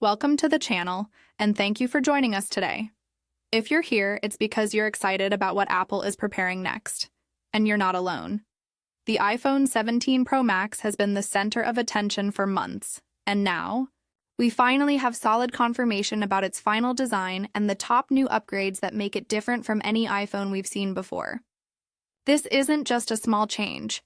Welcome to the channel, and thank you for joining us today. If you're here, it's because you're excited about what Apple is preparing next. And you're not alone. The iPhone 17 Pro Max has been the center of attention for months, and now, we finally have solid confirmation about its final design and the top new upgrades that make it different from any iPhone we've seen before. This isn't just a small change.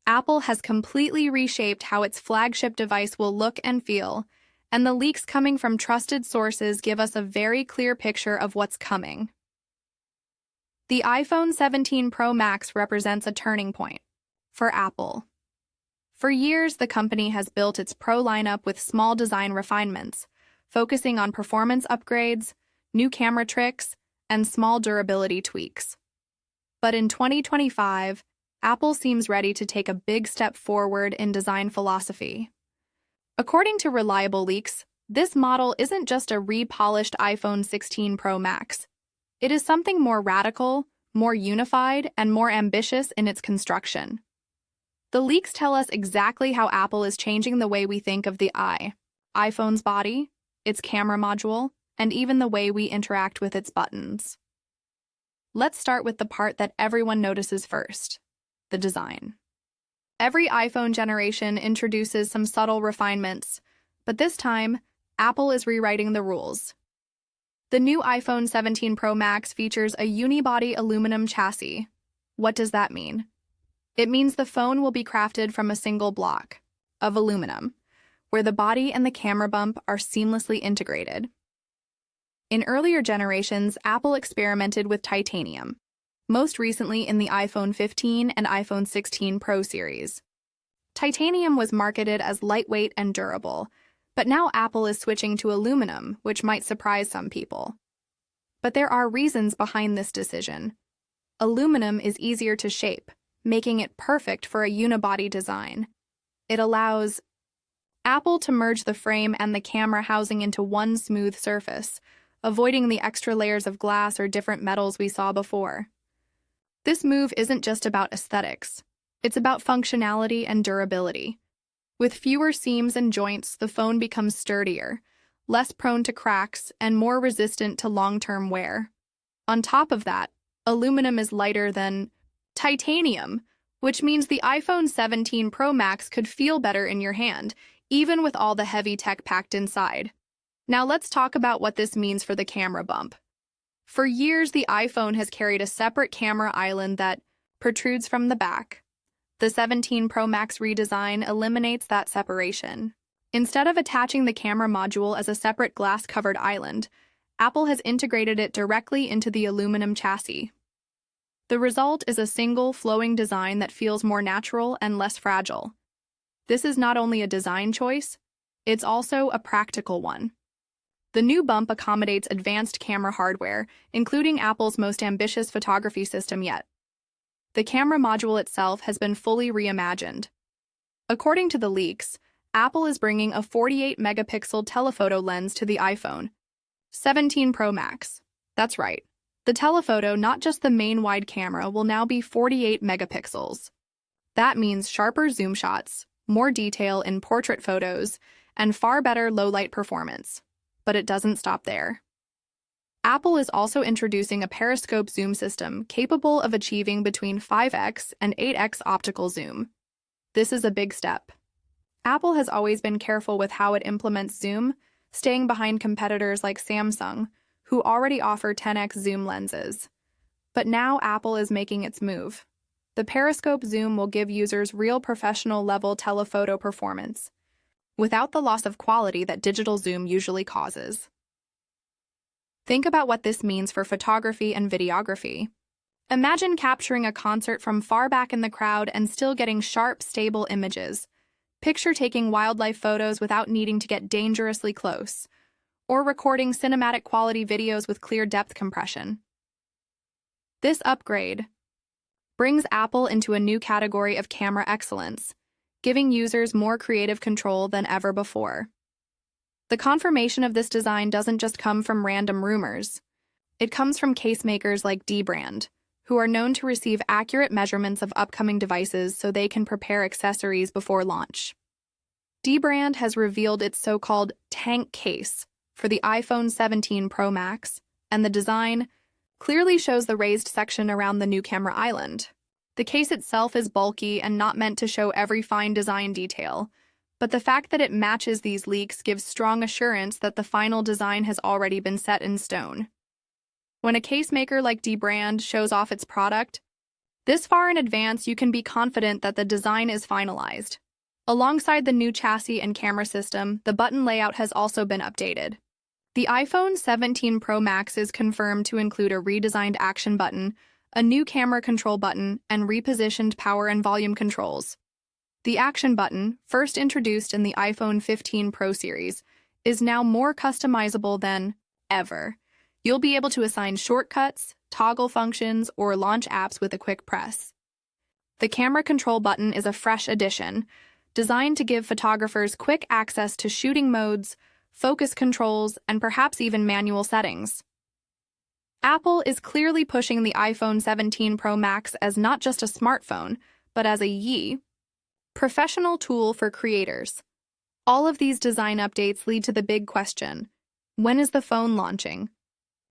Apple has completely reshaped how its flagship device will look and feel, and the leaks coming from trusted sources give us a very clear picture of what's coming. The iPhone 17 Pro Max represents a turning point for Apple. For years, the company has built its Pro lineup with small design refinements, focusing on performance upgrades, new camera tricks, and small durability tweaks. But in 2025, Apple seems ready to take a big step forward in design philosophy. According to reliable leaks, this model isn't just a repolished iPhone 16 Pro Max. It is something more radical, more unified, and more ambitious in its construction. The leaks tell us exactly how Apple is changing the way we think of the iPhone's body, its camera module, and even the way we interact with its buttons. Let's start with the part that everyone notices first: the design. Every iPhone generation introduces some subtle refinements, but this time, Apple is rewriting the rules. The new iPhone 17 Pro Max features a unibody aluminum chassis. What does that mean? It means the phone will be crafted from a single block of aluminum, where the body and the camera bump are seamlessly integrated. In earlier generations, Apple experimented with titanium, most recently in the iPhone 15 and iPhone 16 Pro series. Titanium was marketed as lightweight and durable, but now Apple is switching to aluminum, which might surprise some people. But there are reasons behind this decision. Aluminum is easier to shape, making it perfect for a unibody design. It allows Apple to merge the frame and the camera housing into one smooth surface, avoiding the extra layers of glass or different metals we saw before. This move isn't just about aesthetics. It's about functionality and durability. With fewer seams and joints, the phone becomes sturdier, less prone to cracks, and more resistant to long-term wear. On top of that, aluminum is lighter than titanium, which means the iPhone 17 Pro Max could feel better in your hand, even with all the heavy tech packed inside. Now let's talk about what this means for the camera bump. For years, the iPhone has carried a separate camera island that protrudes from the back. The 17 Pro Max redesign eliminates that separation. Instead of attaching the camera module as a separate glass-covered island, Apple has integrated it directly into the aluminum chassis. The result is a single, flowing design that feels more natural and less fragile. This is not only a design choice, it's also a practical one. The new bump accommodates advanced camera hardware, including Apple's most ambitious photography system yet. The camera module itself has been fully reimagined. According to the leaks, Apple is bringing a 48-megapixel telephoto lens to the iPhone 17 Pro Max. That's right. The telephoto, not just the main wide camera, will now be 48 megapixels. That means sharper zoom shots, more detail in portrait photos, and far better low-light performance. But it doesn't stop there. Apple is also introducing a periscope zoom system capable of achieving between 5x and 8x optical zoom. This is a big step. Apple has always been careful with how it implements zoom, staying behind competitors like Samsung, who already offer 10x zoom lenses. But now Apple is making its move. The periscope zoom will give users real professional-level telephoto performance, without the loss of quality that digital zoom usually causes. Think about what this means for photography and videography. Imagine capturing a concert from far back in the crowd and still getting sharp, stable images. Picture taking wildlife photos without needing to get dangerously close, or recording cinematic quality videos with clear depth compression. This upgrade brings Apple into a new category of camera excellence, giving users more creative control than ever before. The confirmation of this design doesn't just come from random rumors. It comes from casemakers like Dbrand, who are known to receive accurate measurements of upcoming devices so they can prepare accessories before launch. Dbrand has revealed its so-called tank case for the iPhone 17 Pro Max, and the design clearly shows the raised section around the new camera island. The case itself is bulky and not meant to show every fine design detail, but the fact that it matches these leaks gives strong assurance that the final design has already been set in stone. When a case maker like Dbrand shows off its product, this far in advance you can be confident that the design is finalized. Alongside the new chassis and camera system, the button layout has also been updated. The iPhone 17 Pro Max is confirmed to include a redesigned action button, a new camera control button, and repositioned power and volume controls. The action button, first introduced in the iPhone 15 Pro series, is now more customizable than ever. You'll be able to assign shortcuts, toggle functions, or launch apps with a quick press. The camera control button is a fresh addition, designed to give photographers quick access to shooting modes, focus controls, and perhaps even manual settings. Apple is clearly pushing the iPhone 17 Pro Max as not just a smartphone, but as a professional tool for creators. All of these design updates lead to the big question: when is the phone launching?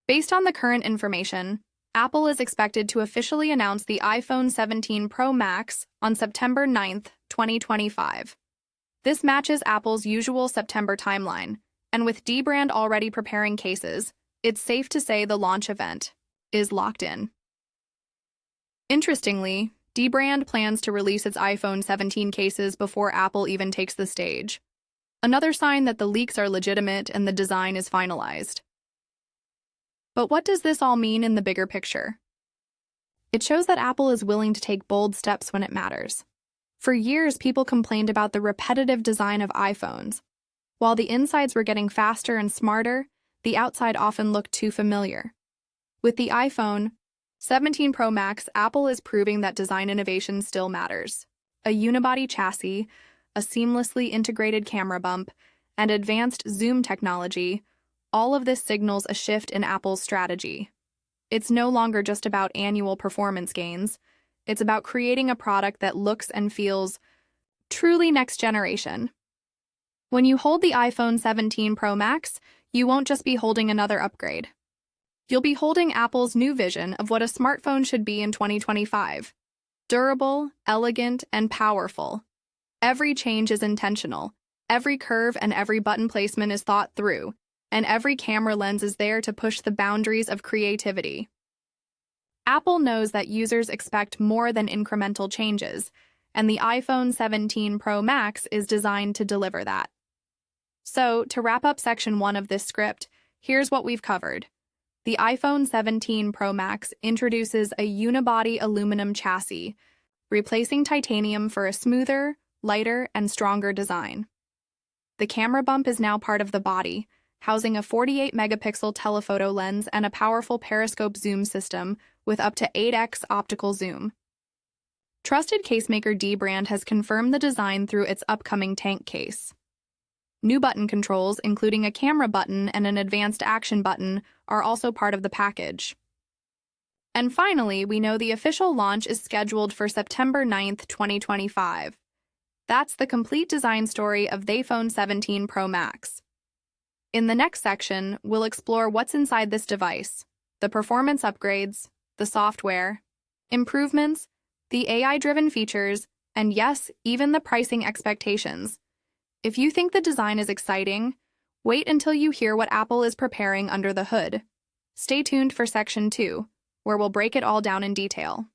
Based on the current information, Apple is expected to officially announce the iPhone 17 Pro Max on September 9th, 2025. This matches Apple's usual September timeline, and with Dbrand already preparing cases, it's safe to say the launch event is locked in. Interestingly, Dbrand plans to release its iPhone 17 cases before Apple even takes the stage. Another sign that the leaks are legitimate and the design is finalized. But what does this all mean in the bigger picture? It shows that Apple is willing to take bold steps when it matters. For years, people complained about the repetitive design of iPhones. While the insides were getting faster and smarter, the outside often looked too familiar. With the iPhone 17 Pro Max, Apple is proving that design innovation still matters. A unibody chassis, a seamlessly integrated camera bump, and advanced zoom technology, all of this signals a shift in Apple's strategy. It's no longer just about annual performance gains. It's about creating a product that looks and feels truly next generation. When you hold the iPhone 17 Pro Max, you won't just be holding another upgrade. You'll be holding Apple's new vision of what a smartphone should be in 2025. Durable, elegant, and powerful. Every change is intentional. Every curve and every button placement is thought through, and every camera lens is there to push the boundaries of creativity. Apple knows that users expect more than incremental changes, and the iPhone 17 Pro Max is designed to deliver that. So, to wrap up section 1 of this script, here's what we've covered. The iPhone 17 Pro Max introduces a unibody aluminum chassis, replacing titanium for a smoother, lighter, and stronger design. The camera bump is now part of the body, housing a 48-megapixel telephoto lens and a powerful periscope zoom system with up to 8x optical zoom. Trusted casemaker Dbrand has confirmed the design through its upcoming tank case. New button controls, including a camera button and an advanced action button, are also part of the package. And finally, we know the official launch is scheduled for September 9th, 2025. That's the complete design story of the iPhone 17 Pro Max. In the next section, we'll explore what's inside this device, the performance upgrades, the software, improvements, the AI-driven features, and yes, even the pricing expectations. If you think the design is exciting, wait until you hear what Apple is preparing under the hood. Stay tuned for section 2, where we'll break it all down in detail.